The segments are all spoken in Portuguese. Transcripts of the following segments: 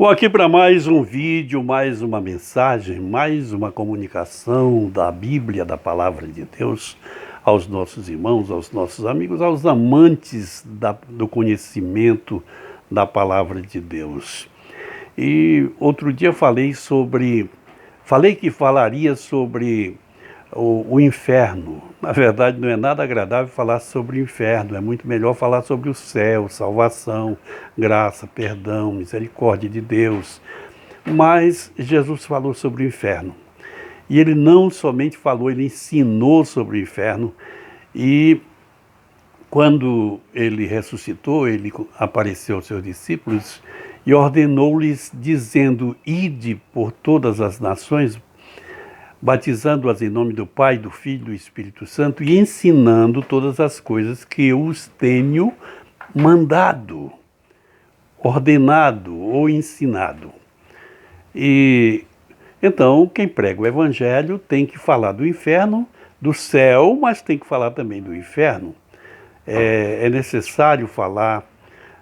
Bom, aqui para mais um vídeo, mais uma mensagem, mais uma comunicação da Bíblia, da Palavra de Deus, aos nossos irmãos, aos nossos amigos, aos amantes do conhecimento da Palavra de Deus. E outro dia falei que falaria sobre o inferno. Na verdade, não é nada agradável falar sobre o inferno, é muito melhor falar sobre o céu, salvação, graça, perdão, misericórdia de Deus. Mas Jesus falou sobre o inferno. E ele não somente falou, ele ensinou sobre o inferno. E quando ele ressuscitou, ele apareceu aos seus discípulos e ordenou-lhes, dizendo: Ide por todas as nações, batizando-as em nome do Pai, do Filho e do Espírito Santo e ensinando todas as coisas que eu os tenho mandado, ordenado ou ensinado. E então, quem prega o Evangelho tem que falar do inferno, do céu, mas tem que falar também do inferno. É necessário falar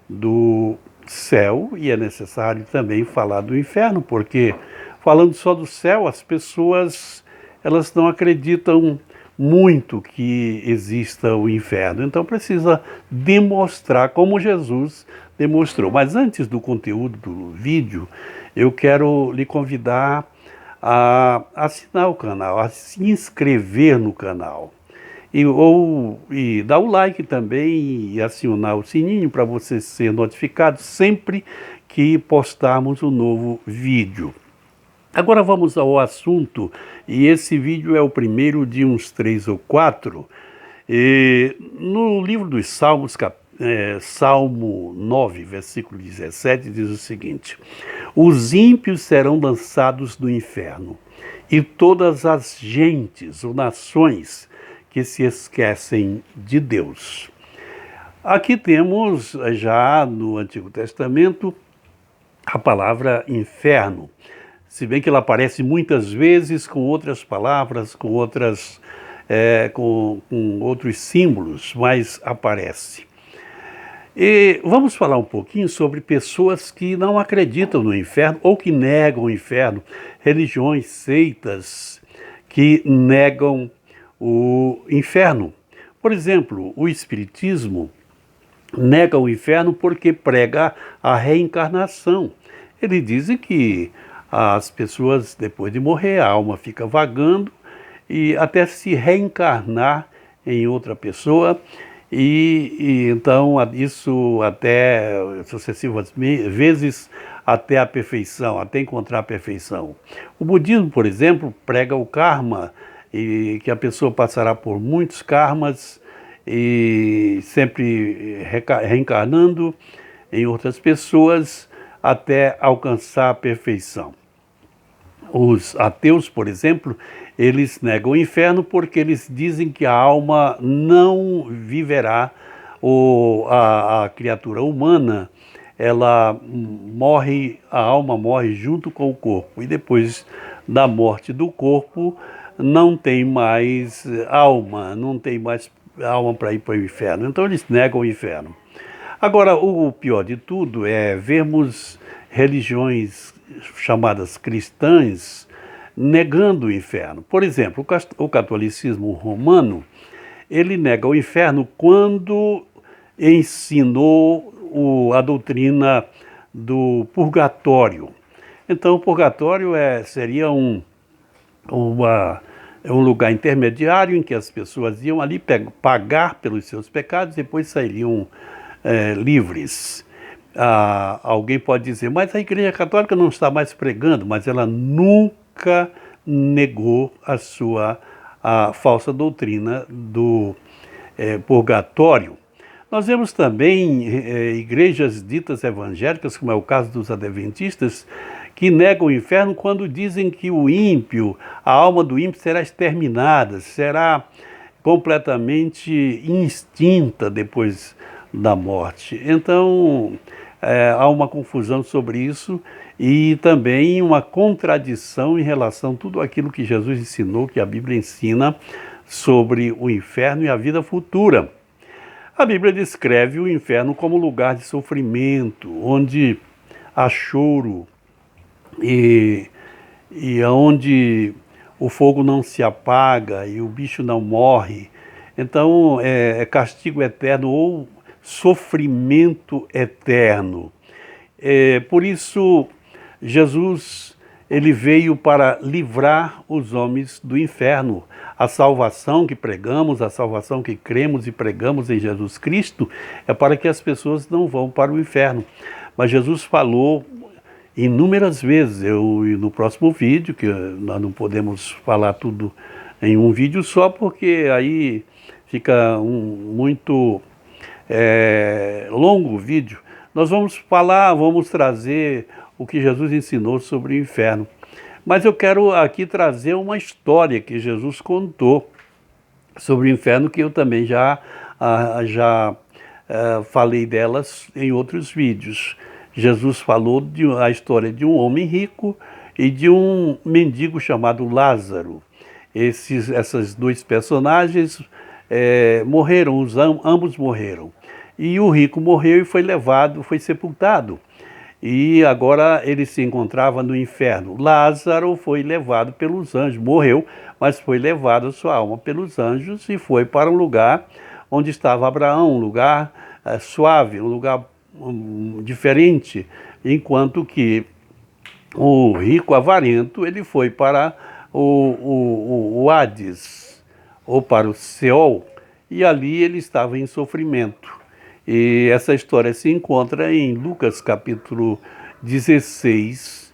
do céu e é necessário também falar do inferno, porque falando só do céu, as pessoas elas não acreditam muito que exista o inferno. Então precisa demonstrar como Jesus demonstrou. Mas antes do conteúdo do vídeo, eu quero lhe convidar a assinar o canal, a se inscrever no canal. E dar o like também e acionar o sininho para você ser notificado sempre que postarmos um novo vídeo. Agora vamos ao assunto, e esse vídeo é o primeiro de uns 3 ou 4. No livro dos Salmos, Salmo 9, versículo 17, diz o seguinte: Os ímpios serão lançados no inferno, e todas as gentes ou nações que se esquecem de Deus. Aqui temos já no Antigo Testamento a palavra inferno, se bem que ela aparece muitas vezes com outras palavras, com outros símbolos, mas aparece. E vamos falar um pouquinho sobre pessoas que não acreditam no inferno ou que negam o inferno, religiões, seitas que negam o inferno. Por exemplo, o Espiritismo nega o inferno porque prega a reencarnação. Eles dizem que as pessoas, depois de morrer, a alma fica vagando e até se reencarnar em outra pessoa, e então isso até sucessivas vezes até a perfeição, até encontrar a perfeição. O budismo, por exemplo, prega o karma, e que a pessoa passará por muitos karmas e sempre reencarnando em outras pessoas até alcançar a perfeição. Os ateus, por exemplo, eles negam o inferno porque eles dizem que a alma não viverá, ou a criatura humana, ela morre, a alma morre junto com o corpo, e depois da morte do corpo não tem mais alma, não tem mais alma para ir para o inferno. Então eles negam o inferno. Agora, o pior de tudo é vermos religiões chamadas cristãs negando o inferno. Por exemplo, o catolicismo romano, ele nega o inferno quando ensinou a doutrina do purgatório. Então, o purgatório seria um lugar intermediário em que as pessoas iam ali pagar pelos seus pecados e depois sairiam livres. Alguém pode dizer, mas a Igreja Católica não está mais pregando, mas ela nunca negou a falsa doutrina do purgatório. Nós vemos também igrejas ditas evangélicas, como é o caso dos adventistas, que negam o inferno quando dizem que a alma do ímpio será exterminada, será completamente extinta depois da morte. Então, há uma confusão sobre isso e também uma contradição em relação a tudo aquilo que Jesus ensinou, que a Bíblia ensina sobre o inferno e a vida futura. A Bíblia descreve o inferno como lugar de sofrimento, onde há choro e onde o fogo não se apaga e o bicho não morre. Então é castigo eterno ou sofrimento eterno. Por isso Jesus ele veio para livrar os homens do inferno. A salvação que pregamos, a salvação que cremos e pregamos em Jesus Cristo é para que as pessoas não vão para o inferno. Mas Jesus falou inúmeras vezes, no próximo vídeo, que nós não podemos falar tudo em um vídeo só, porque aí fica muito longo o vídeo. Nós vamos falar, vamos trazer o que Jesus ensinou sobre o inferno. Mas eu quero aqui trazer uma história que Jesus contou sobre o inferno, que eu também já falei delas em outros vídeos. Jesus falou a história de um homem rico e de um mendigo chamado Lázaro. Esses dois personagens morreram, ambos morreram. E o rico morreu e foi levado, foi sepultado. E agora ele se encontrava no inferno. Lázaro foi levado pelos anjos, morreu, mas foi levado a sua alma pelos anjos e foi para um lugar onde estava Abraão, um lugar suave, um lugar diferente, enquanto que o rico avarento ele foi para o Hades, ou para o Seol, e ali ele estava em sofrimento. E essa história se encontra em Lucas capítulo 16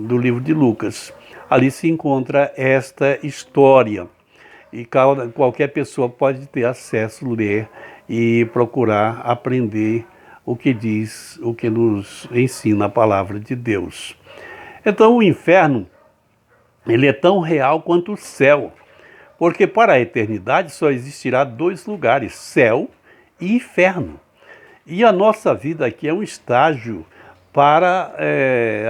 do livro de Lucas. Ali se encontra esta história. E qualquer pessoa pode ter acesso, ler e procurar aprender o que diz, o que nos ensina a palavra de Deus. Então o inferno, ele é tão real quanto o céu, porque para a eternidade só existirá dois lugares, céu e inferno. E a nossa vida aqui é um estágio para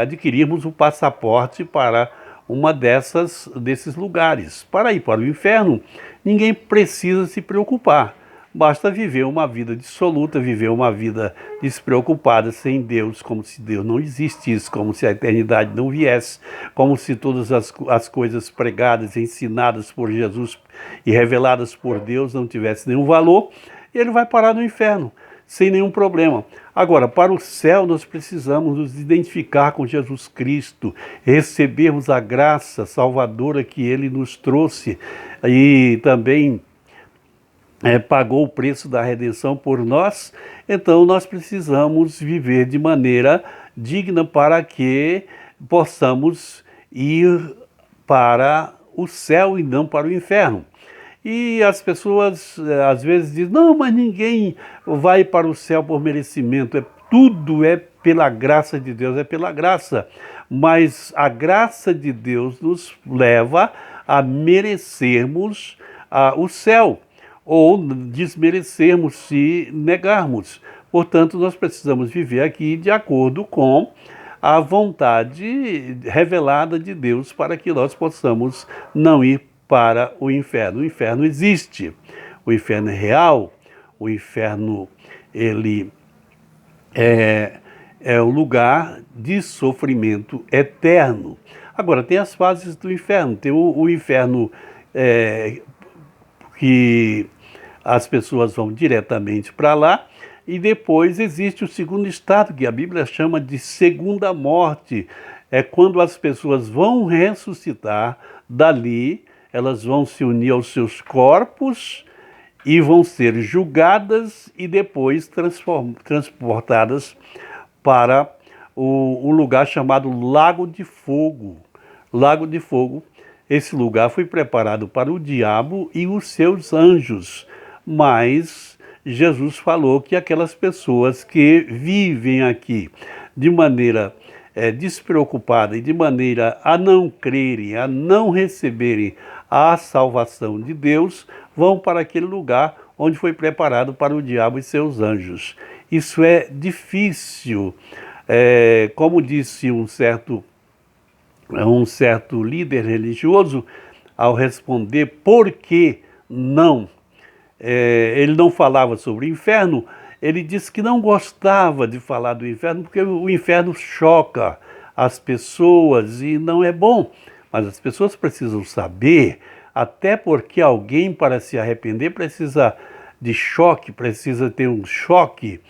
adquirirmos o passaporte para uma desses lugares. Para ir para o inferno, ninguém precisa se preocupar. Basta viver uma vida dissoluta, viver uma vida despreocupada, sem Deus, como se Deus não existisse, como se a eternidade não viesse, como se todas as coisas pregadas, ensinadas por Jesus e reveladas por Deus não tivessem nenhum valor. E ele vai parar no inferno, sem nenhum problema. Agora, para o céu, nós precisamos nos identificar com Jesus Cristo, recebermos a graça salvadora que ele nos trouxe e também pagou o preço da redenção por nós. Então, nós precisamos viver de maneira digna para que possamos ir para o céu e não para o inferno. E as pessoas às vezes dizem, não, mas ninguém vai para o céu por merecimento, tudo é pela graça de Deus, é pela graça. Mas a graça de Deus nos leva a merecermos o céu, ou desmerecermos se negarmos. Portanto, nós precisamos viver aqui de acordo com a vontade revelada de Deus para que nós possamos não ir para o inferno. O inferno existe, o inferno é real, o inferno ele é um lugar de sofrimento eterno. Agora, tem as fases do inferno, tem o inferno que as pessoas vão diretamente para lá, e depois existe o segundo estado, que a Bíblia chama de segunda morte, é quando as pessoas vão ressuscitar dali. Elas vão se unir aos seus corpos e vão ser julgadas e depois transportadas para um lugar chamado Lago de Fogo. Lago de Fogo, esse lugar foi preparado para o diabo e os seus anjos, mas Jesus falou que aquelas pessoas que vivem aqui de maneira despreocupada e de maneira a não crerem, a não receberem a salvação de Deus, vão para aquele lugar onde foi preparado para o diabo e seus anjos. Isso é difícil. Como disse um certo líder religioso, ao responder por que não, ele não falava sobre o inferno, ele disse que não gostava de falar do inferno, porque o inferno choca as pessoas e não é bom. Mas as pessoas precisam saber, até porque alguém, para se arrepender, precisa de choque, precisa ter um choque.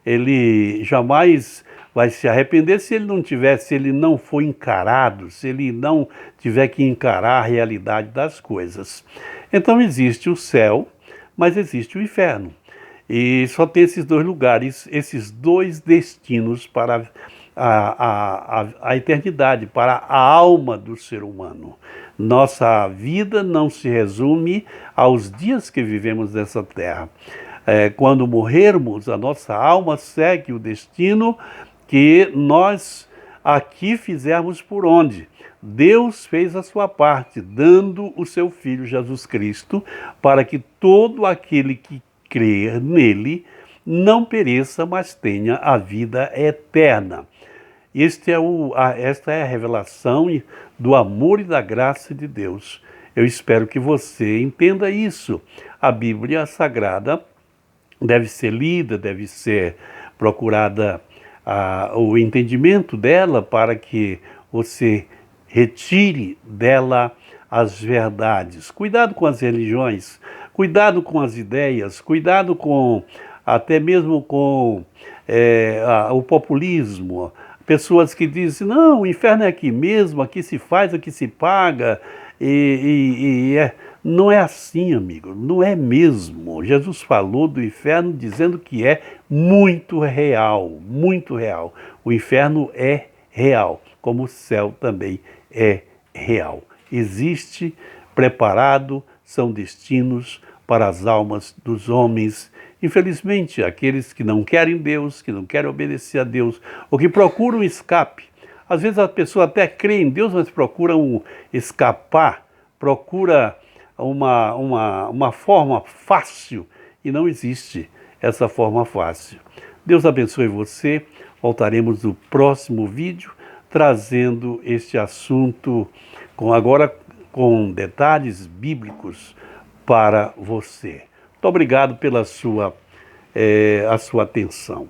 Ele jamais vai se arrepender se ele não tiver, se ele não for encarado, se ele não tiver que encarar a realidade das coisas. Então existe o céu, mas existe o inferno. E só tem esses dois lugares, esses dois destinos para a eternidade, para a alma do ser humano. Nossa vida não se resume aos dias que vivemos nessa terra. Quando morrermos, a nossa alma segue o destino que nós aqui fizermos por onde. Deus fez a sua parte, dando o seu Filho Jesus Cristo, para que todo aquele que crer nele não pereça, mas tenha a vida eterna. Esta é a revelação do amor e da graça de Deus. Eu espero que você entenda isso. A Bíblia Sagrada deve ser lida, deve ser procurada o entendimento dela para que você retire dela as verdades. Cuidado com as religiões, cuidado com as ideias, cuidado com até mesmo com o populismo. Pessoas que dizem, não, o inferno é aqui mesmo, aqui se faz, aqui se paga. Não é assim, amigo, não é mesmo. Jesus falou do inferno dizendo que é muito real, muito real. O inferno é real, como o céu também é real. Existe, preparado, são destinos para as almas dos homens. Infelizmente, aqueles que não querem Deus, que não querem obedecer a Deus, ou que procuram escape. Às vezes a pessoa até crê em Deus, mas procura escapar, procura uma forma fácil, e não existe essa forma fácil. Deus abençoe você. Voltaremos no próximo vídeo, trazendo este assunto agora com detalhes bíblicos para você. Muito obrigado pela a sua atenção.